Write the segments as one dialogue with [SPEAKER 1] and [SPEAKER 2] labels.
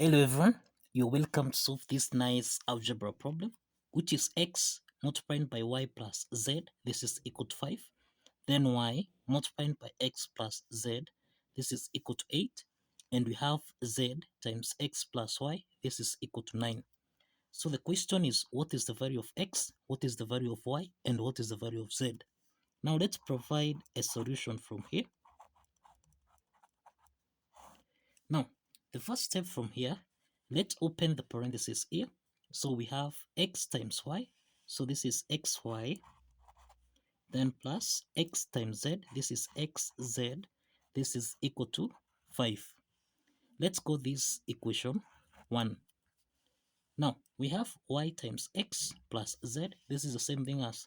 [SPEAKER 1] Hello everyone, you're welcome to solve this nice algebra problem, which is x multiplied by y plus z, this is equal to 5, then y multiplied by x plus z, this is equal to 8, and we have z times x plus y, this is equal to 9. So the question is, what is the value of x, what is the value of y, and what is the value of z? Now let's provide a solution from here. Now, the first step from here, let's open the parentheses here. So we have x times y. So this is xy, then plus x times z. This is xz. This is equal to 5. Let's call this equation 1. Now, we have y times x plus z. This is the same thing as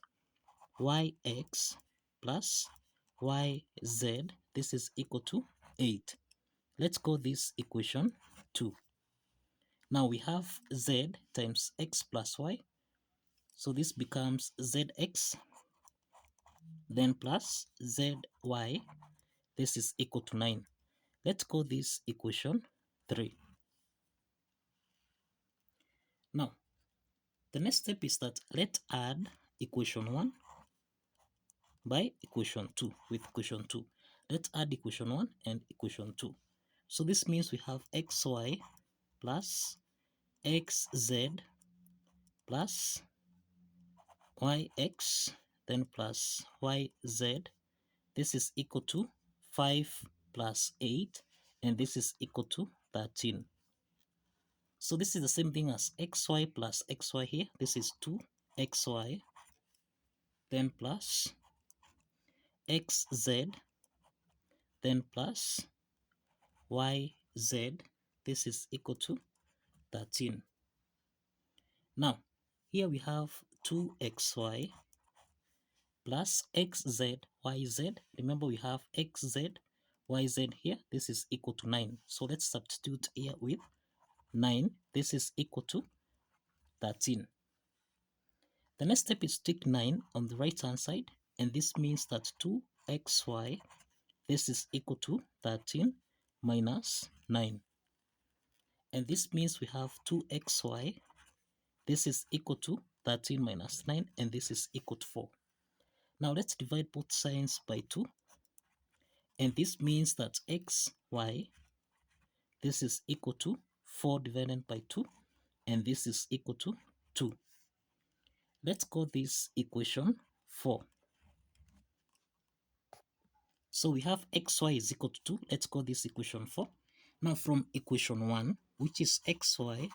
[SPEAKER 1] yx plus yz. This is equal to 8. Let's call this equation 2. Now we have z times x plus y. So this becomes zx, then plus zy. This is equal to 9. Let's call this equation 3. Now, the next step is that let's add equation 1 by equation 2 with equation 2. Let's add equation 1 and equation 2. So this means we have xy plus xz plus yx, then plus yz. This is equal to 5 plus 8, and this is equal to 13. So this is the same thing as xy plus xy here. This is 2xy, then plus xz, then plus yz. This is equal to 13. Now, here we have 2xy plus xz, yz. Remember, we have xz, yz here. This is equal to 9. So let's substitute here with 9. This is equal to 13. The next step is to take 9 on the right hand side, and this means that 2xy, this is equal to 13 minus 9. And this means we have 2xy, this is equal to 13 minus 9, and this is equal to 4. Now let's divide both sides by 2, and this means that xy, this is equal to 4 divided by 2, and this is equal to 2. Let's call this equation 4. So we have xy is equal to 2. Let's call this equation 4. Now from equation 1, which is xy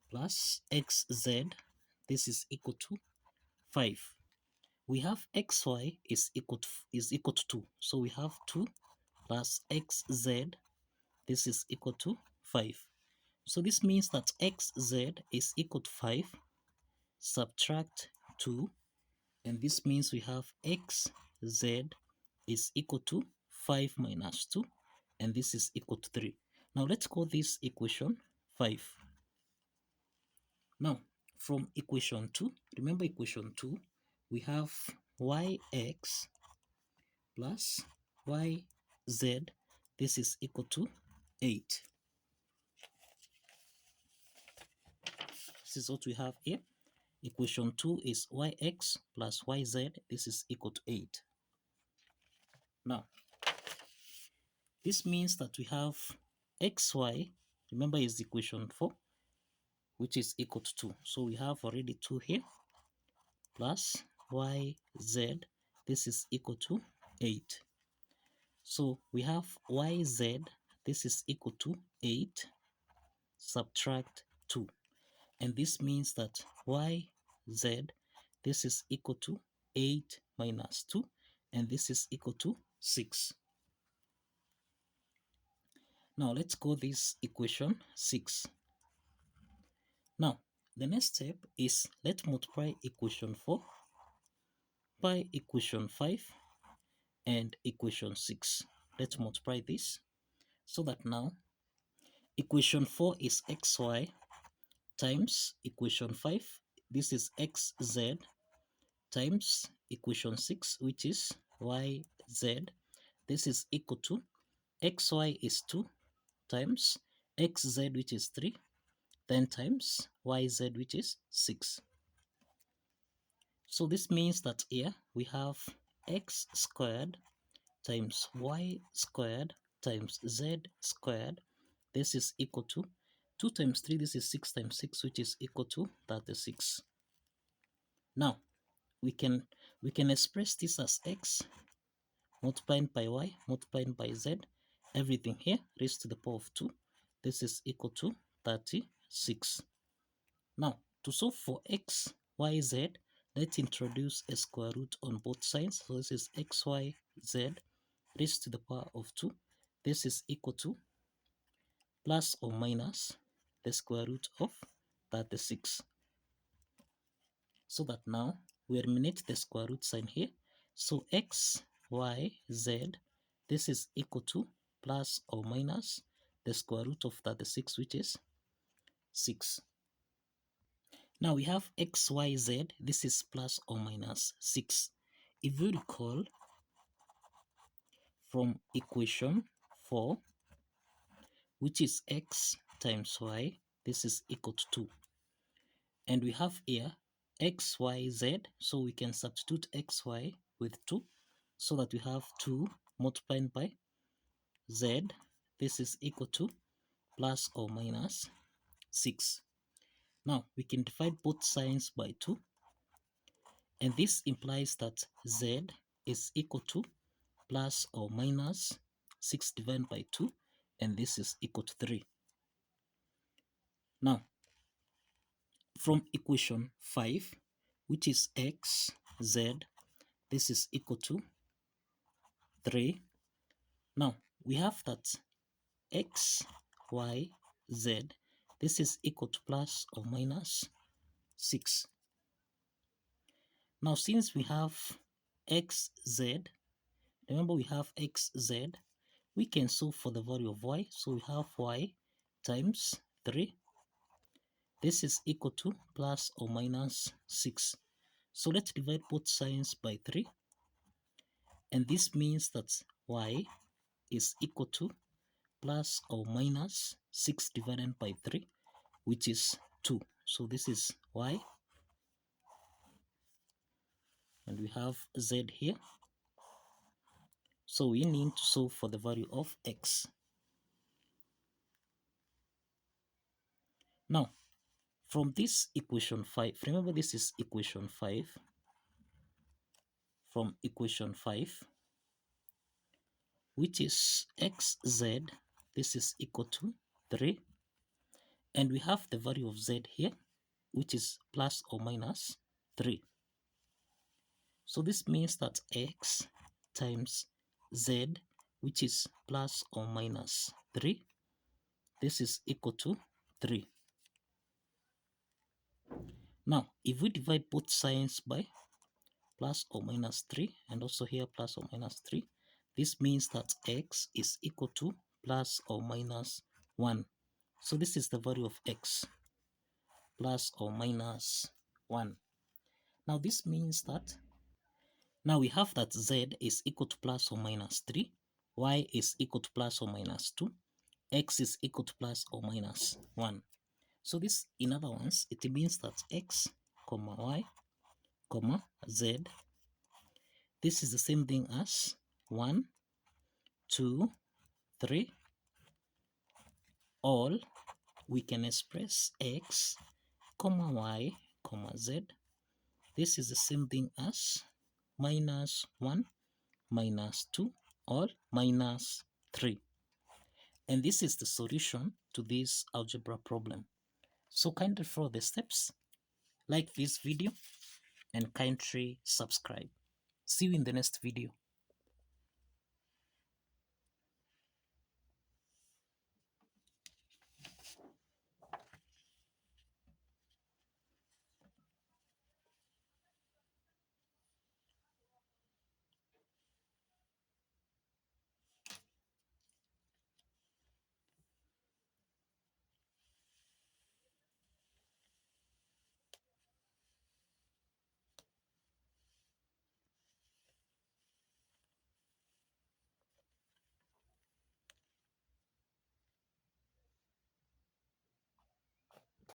[SPEAKER 1] plus xz, this is equal to 5. We have xy is equal to 2. So we have 2 plus xz, this is equal to 5. So this means that xz is equal to 5, subtract 2, and this means we have xz is equal to 5 minus 2, and this is equal to 3. Now let's call this equation 5. Now from equation 2, remember equation 2, we have yx plus yz, this is equal to 8. This is what we have here. Equation 2 is yx plus yz, this is equal to 8. Now, this means that we have xy, remember is equation 4, which is equal to 2. So we have already 2 here, plus yz, this is equal to 8. So we have yz, this is equal to 8, subtract 2. And this means that yz, this is equal to 8 minus 2, and this is equal to 6. Now let's call this equation 6. Now, the next step is let's multiply equation 4 by equation 5 and equation 6. Let's multiply this so that now equation 4 is xy times equation 5. This is xz times equation 6, which is yz. This is equal to xy is 2 times xz, which is 3, then times yz, which is 6. So this means that here we have x squared times y squared times z squared. This is equal to 2 times 3, this is 6 times 6, which is equal to 36. Now, we can express this as x multiplied by y multiplied by z, everything here raised to the power of 2. This is equal to 36. Now, to solve for x, y, z, let's introduce a square root on both sides. So this is x, y, z raised to the power of 2. This is equal to plus or minus the square root of 36. So that now we eliminate the square root sign here. So x, y, z, this is equal to plus or minus the square root of 36, which is 6. Now we have x, y, z, this is plus or minus 6. If you recall from equation 4, which is x times y, this is equal to 2. And we have here x, y, z, so we can substitute x, y with 2, so that we have 2 multiplied by z, this is equal to plus or minus 6. Now we can divide both signs by 2, and this implies that z is equal to plus or minus 6 divided by 2, and this is equal to 3. Now, from equation 5, which is x, z, this is equal to 3. Now, we have that x, y, z, this is equal to plus or minus 6. Now, since we have x, z, remember we have x, z, we can solve for the value of y. So we have y times 3. This is equal to plus or minus 6. So let's divide both signs by 3. And this means that y is equal to plus or minus 6 divided by 3, which is 2. So this is y. And we have z here. So we need to solve for the value of x. Now, from this equation 5, remember this is equation 5. From equation 5, which is xz, this is equal to 3. And we have the value of z here, which is plus or minus 3. So this means that x times z, which is plus or minus 3, this is equal to 3. Now, if we divide both signs by plus or minus 3, and also here plus or minus 3, this means that x is equal to plus or minus 1. So this is the value of x, plus or minus 1. Now this means that now we have that z is equal to plus or minus 3, y is equal to plus or minus 2, x is equal to plus or minus 1. So this, in other words, it means that x, comma y, comma z, this is the same thing as 1, 2, 3, all we can express x, comma y, comma z. This is the same thing as minus 1, minus 2, or minus 3. And this is the solution to this algebra problem. So kindly follow the steps, like this video, and kindly subscribe. See you in the next video.